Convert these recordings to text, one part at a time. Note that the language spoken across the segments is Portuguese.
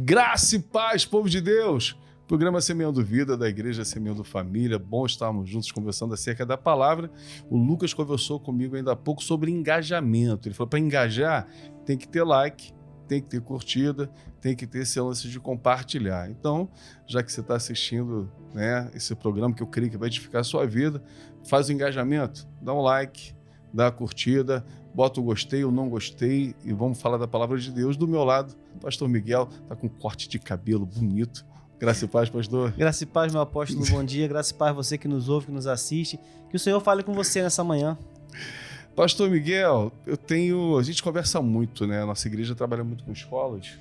Graça e paz, povo de Deus! Programa Semeando Vida, da Igreja Semeando Família. Bom estarmos juntos conversando acerca da palavra. O Lucas conversou comigo ainda há pouco sobre engajamento. Ele falou, para engajar, tem que ter like, tem que ter curtida, tem que ter esse lance de compartilhar. Então, já que você está assistindo, né, esse programa, que eu creio que vai edificar a sua vida, faz o engajamento, dá um like, dá a curtida, bota o gostei ou não gostei e vamos falar da palavra de Deus. Do meu lado, o pastor Miguel está com um corte de cabelo bonito. Graça e paz, pastor. Graça e paz, meu apóstolo, bom dia. Graça e paz, você que nos ouve, que nos assiste. Que o Senhor fale com você nessa manhã. Pastor Miguel, a gente conversa muito, né? A nossa igreja trabalha muito com escolas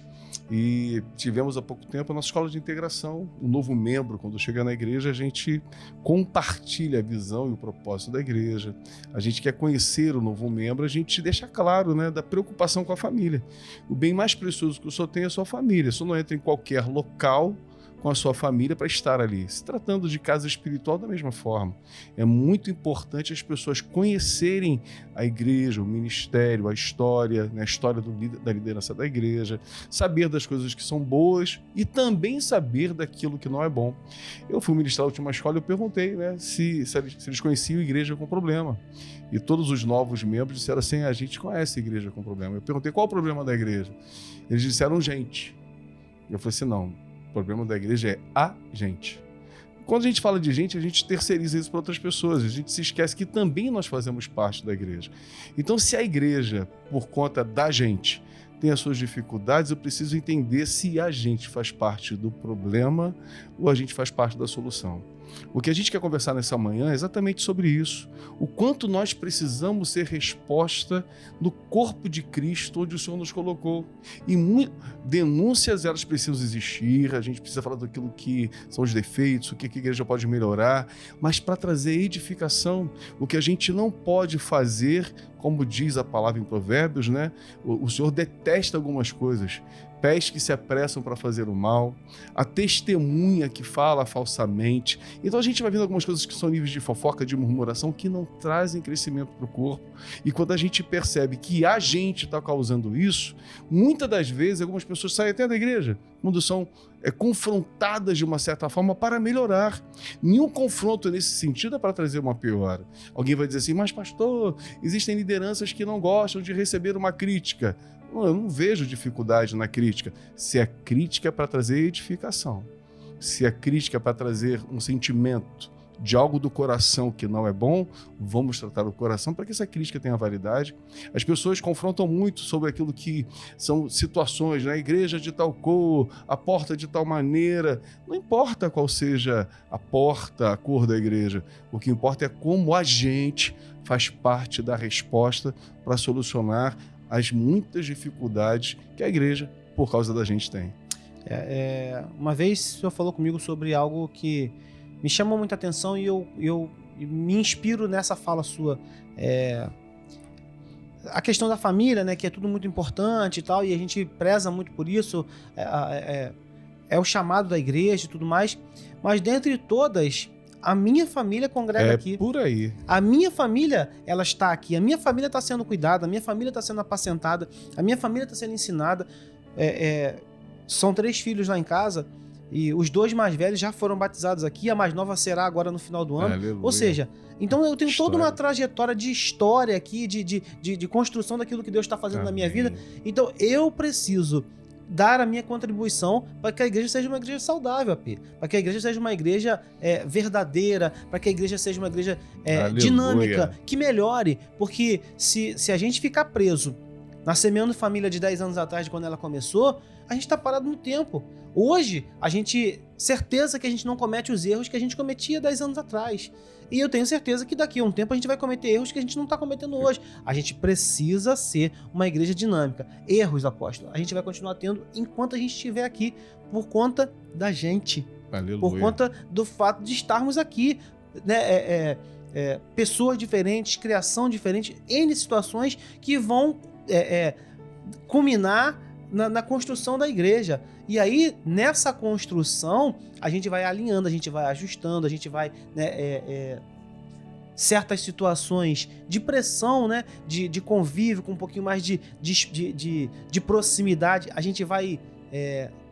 e tivemos há pouco tempo a nossa escola de integração. Um novo membro, quando chega na igreja, a gente compartilha a visão e o propósito da igreja. A gente quer conhecer o novo membro, a gente deixa claro, né, da preocupação com a família. O bem mais precioso que o senhor tem é a sua família. O senhor não entra em qualquer local com a sua família para estar ali. Se tratando de casa espiritual, da mesma forma. É muito importante as pessoas conhecerem a igreja, o ministério, a história, né, a história da liderança da igreja, saber das coisas que são boas e também saber daquilo que não é bom. Eu fui ministrar a última escola e eu perguntei, né, se eles conheciam a igreja com problema. E todos os novos membros disseram assim, a gente conhece a igreja com problema. Eu perguntei, qual o problema da igreja? Eles disseram, gente. Eu falei assim, não. O problema da igreja é a gente. Quando a gente fala de gente, a gente terceiriza isso para outras pessoas. A gente se esquece que também nós fazemos parte da igreja. Então, se a igreja, por conta da gente, tem as suas dificuldades, eu preciso entender se a gente faz parte do problema ou a gente faz parte da solução. O que a gente quer conversar nessa manhã é exatamente sobre isso. O quanto nós precisamos ser resposta no corpo de Cristo, onde o Senhor nos colocou. E denúncias, elas precisam existir, a gente precisa falar daquilo que são os defeitos, o que a igreja pode melhorar, mas para trazer edificação, o que a gente não pode fazer, como diz a palavra em Provérbios, né? O Senhor detesta algumas coisas. Pés que se apressam para fazer o mal, a testemunha que fala falsamente. Então a gente vai vendo algumas coisas que são níveis de fofoca, de murmuração, que não trazem crescimento para o corpo. E quando a gente percebe que a gente está causando isso, muitas das vezes algumas pessoas saem até da igreja, quando são confrontadas de uma certa forma para melhorar. Nenhum confronto nesse sentido é para trazer uma piora. Alguém vai dizer assim, mas pastor, existem lideranças que não gostam de receber uma crítica. Eu não vejo dificuldade na crítica. Se a crítica é para trazer edificação, se a crítica é para trazer um sentimento de algo do coração que não é bom, vamos tratar o coração para que essa crítica tenha validade. As pessoas confrontam muito sobre aquilo que são situações, na igreja de tal cor, a porta de tal maneira. Não importa qual seja a porta, a cor da igreja. O que importa é como a gente faz parte da resposta para solucionar as muitas dificuldades que a igreja, por causa da gente, tem. Uma vez o senhor falou comigo sobre algo que me chamou muita atenção e eu me inspiro nessa fala sua. A questão da família, né, que é tudo muito importante e tal, e a gente preza muito por isso, é o chamado da igreja e tudo mais, mas dentre todas, a minha família congrega aqui. É por aí. A minha família, ela está aqui. A minha família está sendo cuidada, a minha família está sendo apacentada, a minha família está sendo ensinada. São 3 filhos lá em casa e os 2 mais velhos já foram batizados aqui, a mais nova será agora no final do ano. Aleluia. Ou seja, então eu tenho toda uma trajetória de história aqui, de construção daquilo que Deus está fazendo na minha vida. Então eu preciso dar a minha contribuição para que a igreja seja uma igreja saudável, para que a igreja seja uma igreja verdadeira, para que a igreja seja uma igreja dinâmica, que melhore, porque se a gente ficar preso na Semeando Família de 10 anos atrás, de quando ela começou, a gente está parado no tempo. Hoje, certeza que a gente não comete os erros que a gente cometia 10 anos atrás. E eu tenho certeza que daqui a um tempo a gente vai cometer erros que a gente não está cometendo hoje. A gente precisa ser uma igreja dinâmica. Erros, apóstolo, a gente vai continuar tendo enquanto a gente estiver aqui, por conta da gente. Aleluia. Por conta do fato de estarmos aqui, né? Pessoas diferentes, criação diferente, N situações que vão culminar na construção da igreja. E aí, nessa construção, a gente vai alinhando, a gente vai ajustando, a gente vai certas situações de pressão, né, de convívio, com um pouquinho mais de proximidade, a gente vai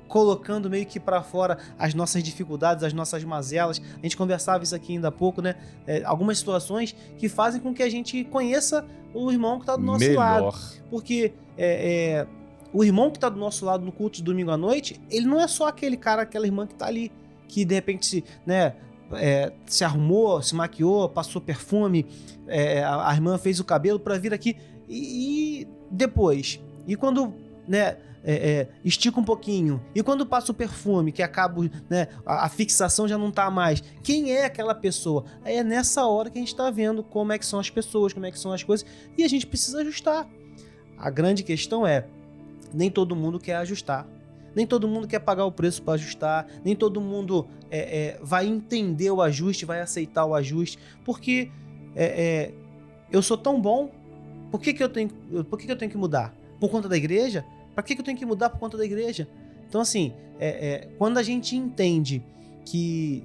colocando meio que para fora as nossas dificuldades, as nossas mazelas. A gente conversava isso aqui ainda há pouco, né? Algumas situações que fazem com que a gente conheça o irmão que está do nosso lado. Porque o irmão que está do nosso lado no culto de domingo à noite, ele não é só aquele cara, aquela irmã que está ali, que de repente, né, se arrumou, se maquiou, passou perfume, a irmã fez o cabelo para vir aqui e depois. E quando, né, estica um pouquinho, e quando passa o perfume, que acaba, né, a fixação já não tá mais, quem é aquela pessoa? Aí é nessa hora que a gente tá vendo como é que são as pessoas, como é que são as coisas, e a gente precisa ajustar. A grande questão é, nem todo mundo quer ajustar, nem todo mundo quer pagar o preço para ajustar, nem todo mundo vai entender o ajuste, vai aceitar o ajuste, porque eu sou tão bom, por que eu tenho que mudar? Por conta da igreja? Para que eu tenho que mudar por conta da igreja? Então, assim, quando a gente entende que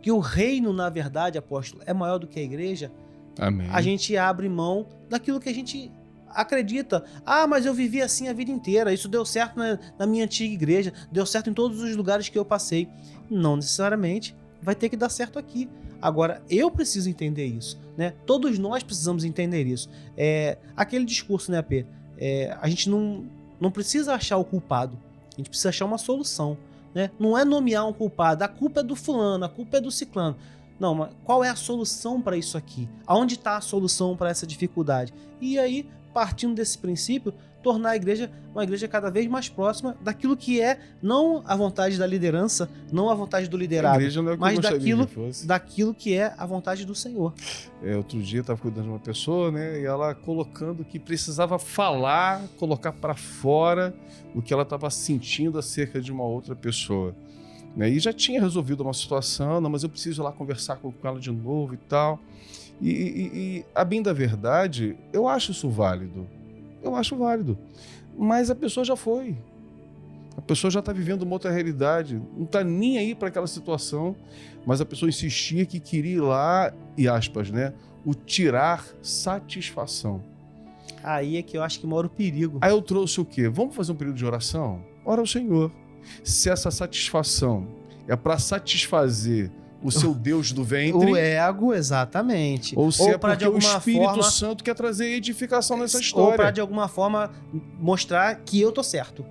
o reino, na verdade, apóstolo, é maior do que a igreja, amém, a gente abre mão daquilo que a gente acredita. Ah, mas eu vivi assim a vida inteira, isso deu certo na minha antiga igreja, deu certo em todos os lugares que eu passei. Não necessariamente vai ter que dar certo aqui. Agora, eu preciso entender isso, né? Todos nós precisamos entender isso. Aquele discurso, né, AP? A gente não precisa achar o culpado, a gente precisa achar uma solução, né? Não é nomear um culpado, a culpa é do fulano, a culpa é do ciclano. Não, mas qual é a solução para isso aqui? Aonde está a solução para essa dificuldade? E aí, partindo desse princípio, tornar a igreja uma igreja cada vez mais próxima daquilo que é não a vontade da liderança, não a vontade do liderado, mas daquilo que é a vontade do Senhor. Outro dia eu estava cuidando de uma pessoa, né, e ela colocando que precisava falar, colocar para fora o que ela estava sentindo acerca de uma outra pessoa. Né, e já tinha resolvido uma situação, não, mas eu preciso ir lá conversar com ela de novo e tal. E a bem da verdade, eu acho isso válido. Eu acho válido. Mas a pessoa já foi. A pessoa já está vivendo uma outra realidade. Não está nem aí para aquela situação. Mas a pessoa insistia que queria ir lá, e aspas, né? O tirar satisfação. Aí é que eu acho que mora o perigo. Aí eu trouxe o quê? Vamos fazer um período de oração? Ora ao Senhor. Se essa satisfação é para satisfazer o seu Deus do ventre. O ego, exatamente. Ou se é porque o Espírito Santo quer trazer edificação nessa história. Ou para, de alguma forma, mostrar que eu tô certo.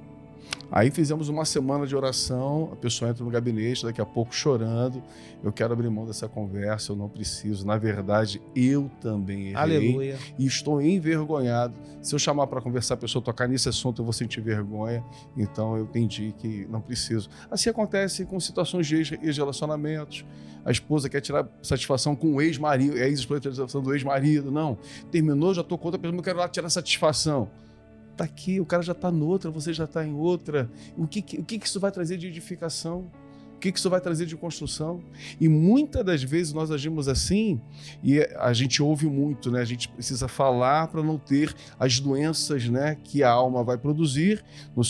Aí fizemos uma semana de oração, a pessoa entra no gabinete, daqui a pouco chorando. Eu quero abrir mão dessa conversa, eu não preciso. Na verdade, eu também errei. Aleluia. E estou envergonhado. Se eu chamar para conversar, a pessoa tocar nesse assunto, eu vou sentir vergonha. Então eu entendi que não preciso. Assim acontece com situações de ex-relacionamentos. A esposa quer tirar satisfação com o ex-marido, a ex-esposa quer tirar satisfação do ex-marido. Não, terminou, já estou com outra pessoa, eu quero lá tirar satisfação. Tá aqui, o cara já está noutra, você já está em outra. O que isso vai trazer de edificação? O que isso vai trazer de construção? E muitas das vezes nós agimos assim e a gente ouve muito, né? A gente precisa falar para não ter as doenças, né, que a alma vai produzir nas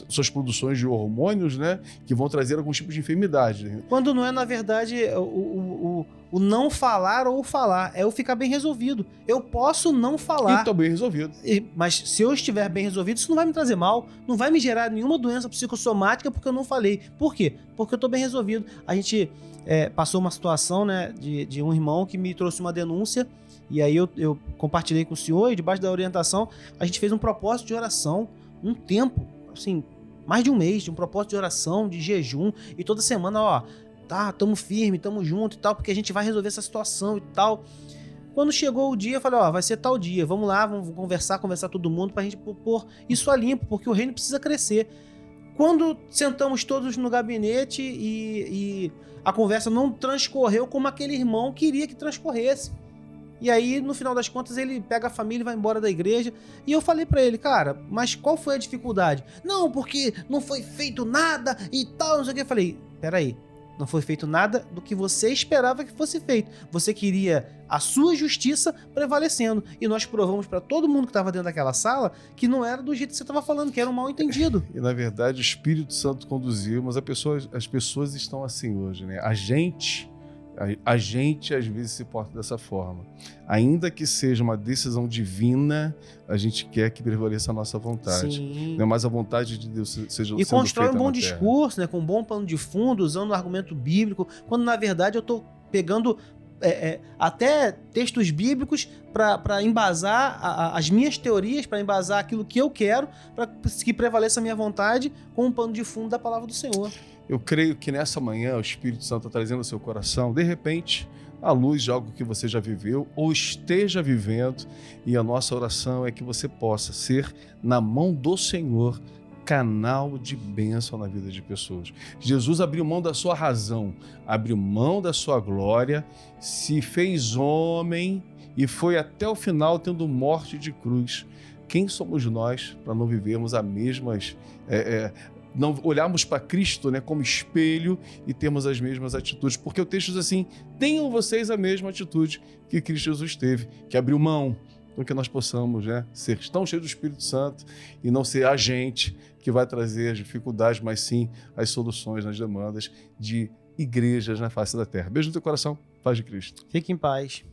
suas produções de hormônios, né, que vão trazer alguns tipos de enfermidade. Quando não é, na verdade, o não falar ou falar, é eu ficar bem resolvido. Eu posso não falar. E estou bem resolvido. Mas se eu estiver bem resolvido, isso não vai me trazer mal, não vai me gerar nenhuma doença psicossomática porque eu não falei. Por quê? Porque eu estou bem resolvido. A gente passou uma situação, né, de um irmão que me trouxe uma denúncia, e aí eu compartilhei com o senhor, e debaixo da orientação, a gente fez um propósito de oração, um tempo, assim, mais de um mês, de um propósito de oração, de jejum, e toda semana, ó, tá, tamo firme, tamo junto e tal, porque a gente vai resolver essa situação e tal. Quando chegou o dia, eu falei, ó, vai ser tal dia, vamos lá, vamos conversar todo mundo pra gente pôr isso a limpo, porque o reino precisa crescer. Quando sentamos todos no gabinete e a conversa não transcorreu como aquele irmão queria que transcorresse. E aí, no final das contas, ele pega a família e vai embora da igreja. E eu falei pra ele, cara, mas qual foi a dificuldade? Não, porque não foi feito nada e tal, não sei o que. Eu falei, peraí, não foi feito nada do que você esperava que fosse feito. Você queria a sua justiça prevalecendo. E nós provamos pra todo mundo que estava dentro daquela sala que não era do jeito que você estava falando, que era um mal entendido. E, na verdade, o Espírito Santo conduziu, mas as pessoas estão assim hoje, né? A gente A gente, às vezes, se porta dessa forma. Ainda que seja uma decisão divina, a gente quer que prevaleça a nossa vontade. Sim. Não é mais a vontade de Deus seja E constrói um bom na terra. discurso, né, com um bom plano de fundo, usando o argumento bíblico, quando na verdade eu estou pegando até textos bíblicos para embasar as minhas teorias, para embasar aquilo que eu quero, para que prevaleça a minha vontade com um pano de fundo da palavra do Senhor. Eu creio que nessa manhã o Espírito Santo está trazendo ao seu coração, de repente, à luz de algo que você já viveu ou esteja vivendo, e a nossa oração é que você possa ser, na mão do Senhor, canal de bênção na vida de pessoas. Jesus abriu mão da sua razão, abriu mão da sua glória, se fez homem e foi até o final tendo morte de cruz. Quem somos nós para não vivermos as mesmas... não olharmos para Cristo, né, como espelho e termos as mesmas atitudes? Porque o texto diz assim: tenham vocês a mesma atitude que Cristo Jesus teve, que abriu mão. Então que nós possamos, né, ser tão cheios do Espírito Santo e não ser a gente que vai trazer as dificuldades, mas sim as soluções nas demandas de igrejas na face da terra. Beijo no teu coração, paz de Cristo. Fique em paz.